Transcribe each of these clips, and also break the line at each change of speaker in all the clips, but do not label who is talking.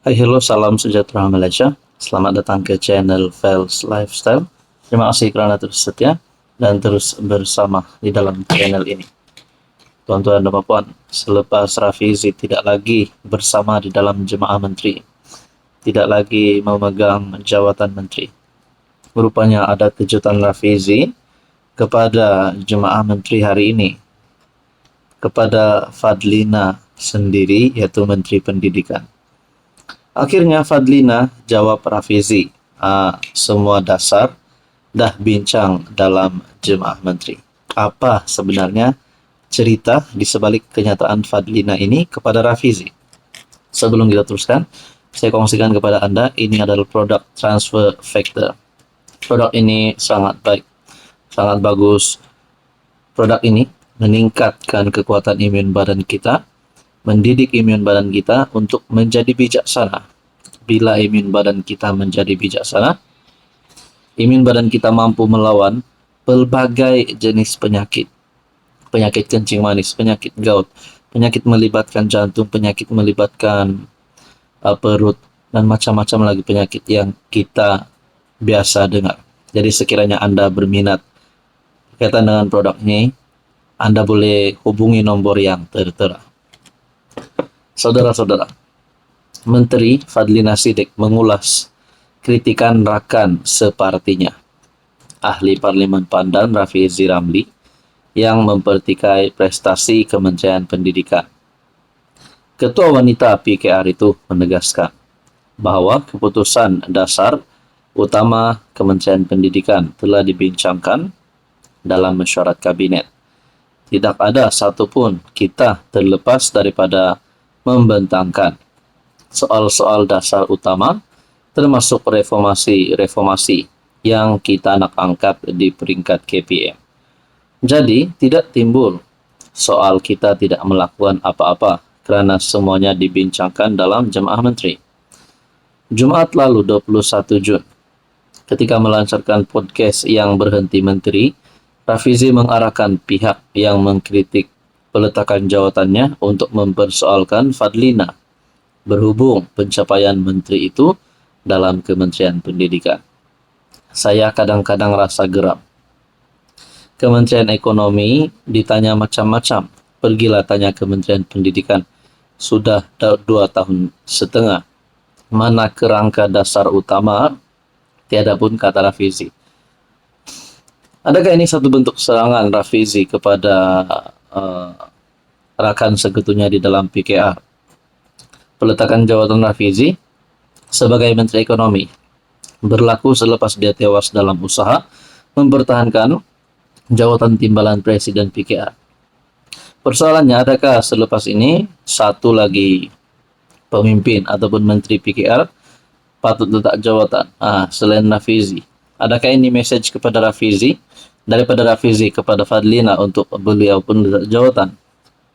Hai, hello, salam sejahtera Malaysia. Selamat datang ke channel Fels Lifestyle. Terima kasih kerana terus setia dan terus bersama di dalam channel ini. Tuan-tuan dan puan, selepas Rafizi tidak lagi bersama di dalam Jemaah Menteri, tidak lagi memegang jawatan menteri. Rupanya ada kejutan Rafizi kepada Jemaah Menteri hari ini, kepada Fadlina sendiri, yaitu Menteri Pendidikan. Akhirnya Fadlina jawab Rafizi, semua dasar dah bincang dalam Jemaah Menteri. Apa sebenarnya cerita di sebalik kenyataan Fadlina ini kepada Rafizi? Sebelum kita teruskan, saya kongsikan kepada Anda, ini adalah produk Transfer Factor. Produk ini sangat baik, sangat bagus. Produk ini meningkatkan kekuatan imun badan kita, mendidik imun badan kita untuk menjadi bijaksana. Bila imun badan kita menjadi bijaksana, imun badan kita mampu melawan pelbagai jenis penyakit. Penyakit kencing manis, penyakit gout, penyakit melibatkan jantung, penyakit melibatkan perut, dan macam-macam lagi penyakit yang kita biasa dengar. Jadi sekiranya Anda berminat berkaitan dengan produk ini, Anda boleh hubungi nombor yang tertera. Saudara-saudara, Menteri Fadlina Siddiq mengulas kritikan rakan separtinya, ahli Parlimen Pandan Rafizi Ramli, yang mempertikai prestasi Kementerian Pendidikan. Ketua Wanita PKR itu menegaskan bahawa keputusan dasar utama Kementerian Pendidikan telah dibincangkan dalam mesyuarat kabinet. Tidak ada satupun kita terlepas daripada membentangkan soal-soal dasar utama, termasuk reformasi yang kita nak angkat di peringkat KPM. Jadi, tidak timbul soal kita tidak melakukan apa-apa kerana semuanya dibincangkan dalam Jemaah Menteri. Jumaat lalu 21 Jun, ketika melancarkan podcast yang berhenti menteri, Rafizi mengarahkan pihak yang mengkritik peletakan jawatannya untuk mempersoalkan Fadlina berhubung pencapaian menteri itu dalam Kementerian Pendidikan. Saya kadang-kadang rasa geram. Kementerian Ekonomi ditanya macam-macam. Pergilah tanya Kementerian Pendidikan. Sudah 2 tahun setengah. Mana kerangka dasar utama? Tiada pun kata Rafizi. Adakah ini satu bentuk serangan Rafizi kepada rakan sekutunya di dalam PKR? Peletakan jawatan Rafizi sebagai Menteri Ekonomi berlaku selepas dia tewas dalam usaha mempertahankan jawatan timbalan Presiden PKR. Persoalannya, adakah selepas ini satu lagi pemimpin ataupun Menteri PKR patut letak jawatan selain Rafizi? Adakah ini message kepada Rafizi, daripada Rafizi kepada Fadlina untuk beliau pun letak jawatan?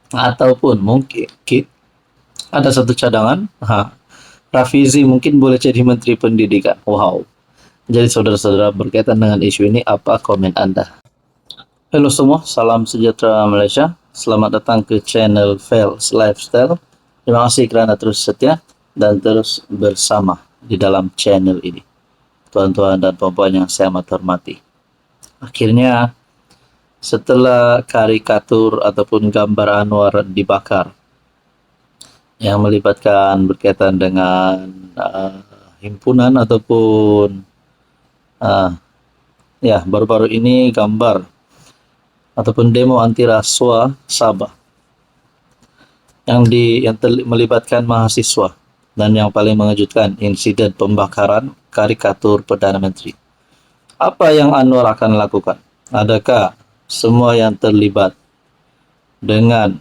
Ataupun mungkin ada satu cadangan, Rafizi mungkin boleh jadi Menteri Pendidikan. Wow. Jadi saudara-saudara, berkaitan dengan isu ini, apa komen Anda? Halo semua, salam sejahtera Malaysia. Selamat datang ke channel Fels Lifestyle. Terima kasih kerana terus setia dan terus bersama di dalam channel ini. Tuan-tuan dan puan-puan yang saya amat hormati. Akhirnya, setelah karikatur ataupun gambar Anwar dibakar, yang melibatkan berkaitan dengan himpunan ataupun baru-baru ini gambar ataupun demo anti rasuah Sabah yang melibatkan mahasiswa, dan yang paling mengejutkan insiden pembakaran karikatur Perdana Menteri. Apa yang Anwar akan lakukan? Adakah semua yang terlibat dengan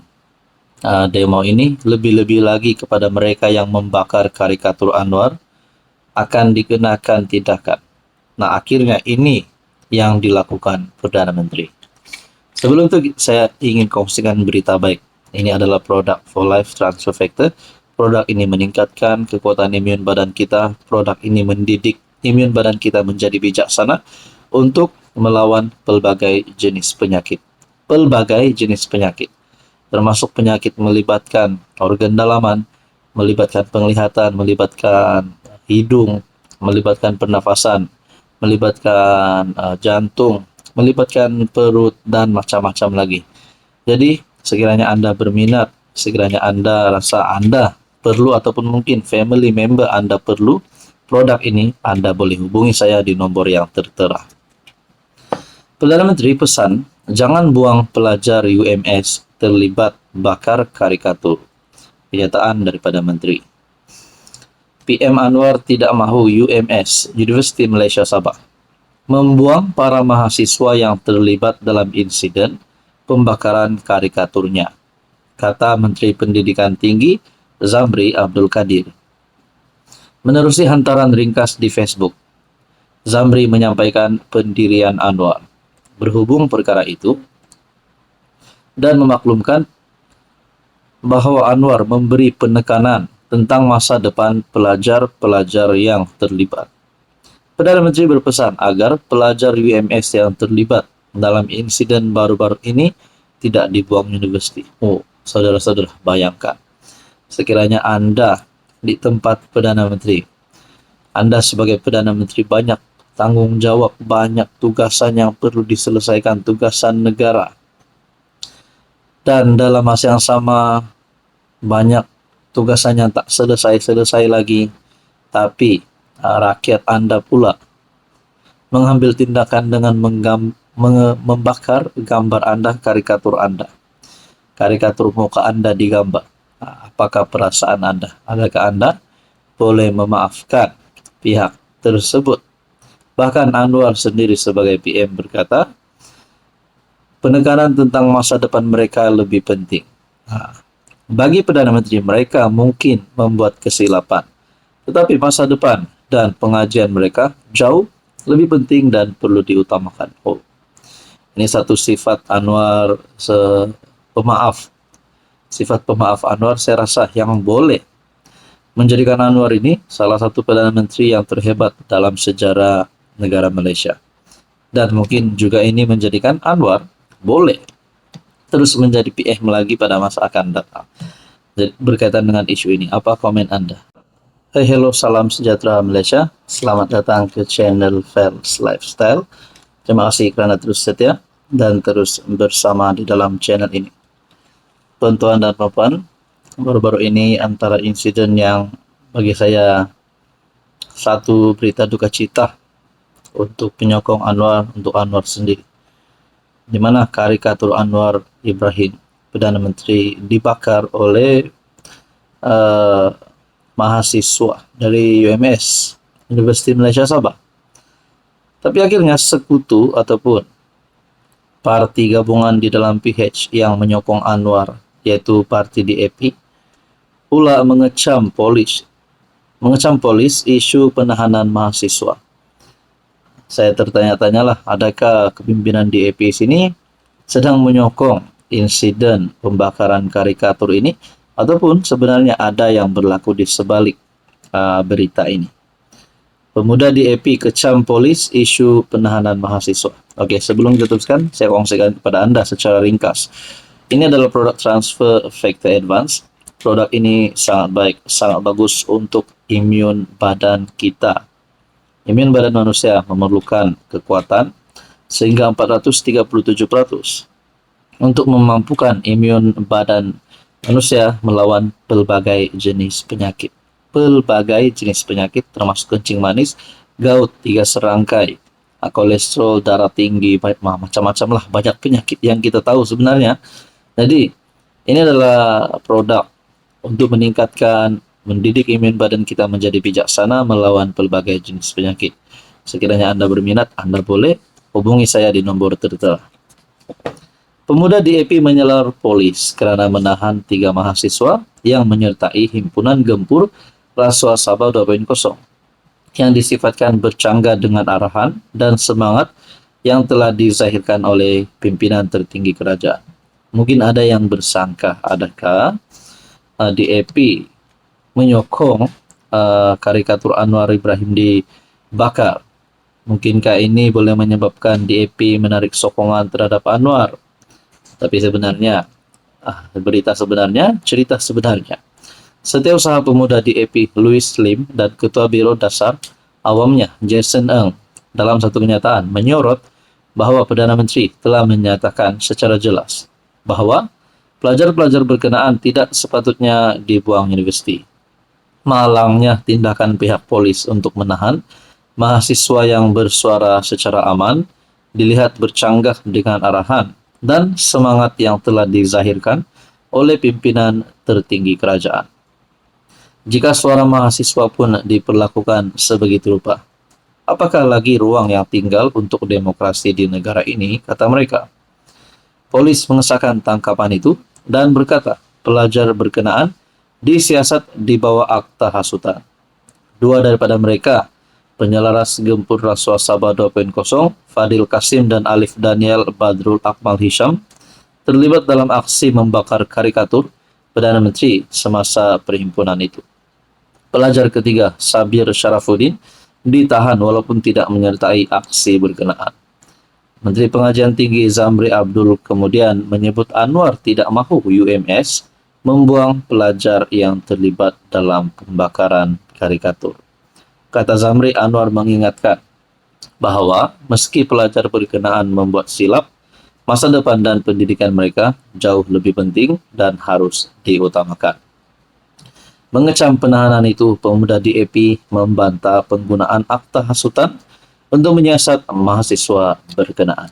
demo ini, lebih-lebih lagi kepada mereka yang membakar karikatur Anwar, akan dikenakan tindakan? Nah, akhirnya ini yang dilakukan Perdana Menteri. Sebelum itu, saya ingin kongsikan berita baik. Ini adalah produk For Life Transfer Factor. Produk ini meningkatkan kekuatan imun badan kita. Produk ini mendidik imun badan kita menjadi bijaksana untuk melawan pelbagai jenis penyakit. Termasuk penyakit melibatkan organ dalaman, melibatkan penglihatan, melibatkan hidung, melibatkan pernafasan, melibatkan jantung, melibatkan perut, dan macam-macam lagi. Jadi, sekiranya Anda berminat, sekiranya Anda rasa Anda perlu ataupun mungkin family member Anda perlu produk ini, Anda boleh hubungi saya di nomor yang tertera. Perdana Menteri pesan, jangan buang pelajar UMS terlibat bakar karikatur. Pernyataan daripada Menteri. PM Anwar tidak mahu UMS, Universiti Malaysia Sabah, membuang para mahasiswa yang terlibat dalam insiden pembakaran karikaturnya, kata Menteri Pendidikan Tinggi Zamri Abdul Kadir. Menerusi hantaran ringkas di Facebook, Zamri menyampaikan pendirian Anwar berhubung perkara itu dan memaklumkan bahwa Anwar memberi penekanan tentang masa depan pelajar-pelajar yang terlibat. Perdana Menteri berpesan agar pelajar UMS yang terlibat dalam insiden baru-baru ini tidak dibuang universiti. Oh, saudara-saudara, bayangkan. Sekiranya Anda di tempat Perdana Menteri, Anda sebagai Perdana Menteri banyak tanggung jawab, banyak tugasan yang perlu diselesaikan, tugasan negara. Dan dalam masa yang sama, banyak tugasan yang tak selesai-selesai lagi. Tapi rakyat Anda pula mengambil tindakan dengan membakar gambar Anda, karikatur Anda. Karikatur muka Anda digambar. Apakah perasaan Anda? Adakah Anda boleh memaafkan pihak tersebut? Bahkan Anwar sendiri sebagai PM berkata, penekanan tentang masa depan mereka lebih penting. Bagi Perdana Menteri, mereka mungkin membuat kesilapan, tetapi masa depan dan pengajian mereka jauh lebih penting dan perlu diutamakan. Oh, ini satu sifat Anwar pemaaf. Sifat pemaaf Anwar saya rasa yang boleh menjadikan Anwar ini salah satu Perdana Menteri yang terhebat dalam sejarah negara Malaysia. Dan mungkin juga ini menjadikan Anwar boleh terus menjadi PM lagi pada masa akan datang. Jadi, berkaitan dengan isu ini, apa komen Anda? Hello, salam sejahtera Malaysia. Selamat datang ke channel Fels Lifestyle. Terima kasih kerana terus setia dan terus bersama di dalam channel ini. Tuan-tuan dan puan, baru-baru ini antara insiden yang bagi saya satu berita duka cita untuk penyokong Anwar, untuk Anwar sendiri, di mana karikatur Anwar Ibrahim, Perdana Menteri, dibakar oleh mahasiswa dari UMS, Universiti Malaysia Sabah. Tapi akhirnya sekutu ataupun parti gabungan di dalam PH yang menyokong Anwar, yaitu parti DAP, pula mengecam polis isu penahanan mahasiswa. Saya tertanya-tanyalah, adakah kepimpinan DAP sini sedang menyokong insiden pembakaran karikatur ini, ataupun sebenarnya ada yang berlaku di sebalik berita ini. Pemuda DAP kecam polis isu penahanan mahasiswa. Oke, sebelum kita teruskan, saya kongsikan kepada Anda secara ringkas. Ini adalah produk transfer factor advance. Produk ini sangat baik, sangat bagus untuk imun badan kita. Imun badan manusia memerlukan kekuatan sehingga 437% untuk memampukan imun badan manusia melawan pelbagai jenis penyakit. Pelbagai jenis penyakit termasuk kencing manis, gout, 3 serangkai, kolesterol, darah tinggi, macam-macam lah, banyak penyakit yang kita tahu sebenarnya. Jadi, ini adalah produk untuk mendidik imun badan kita menjadi bijaksana melawan pelbagai jenis penyakit. Sekiranya Anda berminat, Anda boleh hubungi saya di nomor tertera. Pemuda DAP menyelar polis kerana menahan 3 mahasiswa yang menyertai himpunan gempur Rasuah Sabah 2.0 yang disifatkan bercanggah dengan arahan dan semangat yang telah dizahirkan oleh pimpinan tertinggi kerajaan. Mungkin ada yang bersangka, adakah DAP menyokong karikatur Anwar Ibrahim dibakar? Mungkinkah ini boleh menyebabkan DAP menarik sokongan terhadap Anwar? Tapi sebenarnya, cerita sebenarnya, Setiausaha Pemuda DAP Louis Lim dan Ketua Biro Dasar Awamnya Jason Eng dalam satu kenyataan menyorot bahwa Perdana Menteri telah menyatakan secara jelas bahwa pelajar-pelajar berkenaan tidak sepatutnya dibuang universiti. Malangnya tindakan pihak polis untuk menahan mahasiswa yang bersuara secara aman dilihat bercanggah dengan arahan dan semangat yang telah dizahirkan oleh pimpinan tertinggi kerajaan. Jika suara mahasiswa pun diperlakukan sebegitu rupa, apakah lagi ruang yang tinggal untuk demokrasi di negara ini, kata mereka. Polis mengesahkan tangkapan itu dan berkata pelajar berkenaan disiasat di bawah akta hasutan. Dua daripada mereka, penyelaras Gempur Rasuah Sabah 2.0, Fadil Kasim dan Alif Daniel Badrul Akmal Hisham, terlibat dalam aksi membakar karikatur Perdana Menteri semasa perhimpunan itu. Pelajar ketiga, Sabir Syarafuddin, ditahan walaupun tidak menyertai aksi berkenaan. Menteri Pengajian Tinggi Zamri Abdul kemudian menyebut Anwar tidak mahu UMS membuang pelajar yang terlibat dalam pembakaran karikatur. Kata Zamri, Anwar mengingatkan bahwa meski pelajar berkenaan membuat silap, masa depan dan pendidikan mereka jauh lebih penting dan harus diutamakan. Mengecam penahanan itu, pemuda DAP membantah penggunaan akta hasutan untuk menyiasat mahasiswa berkenaan.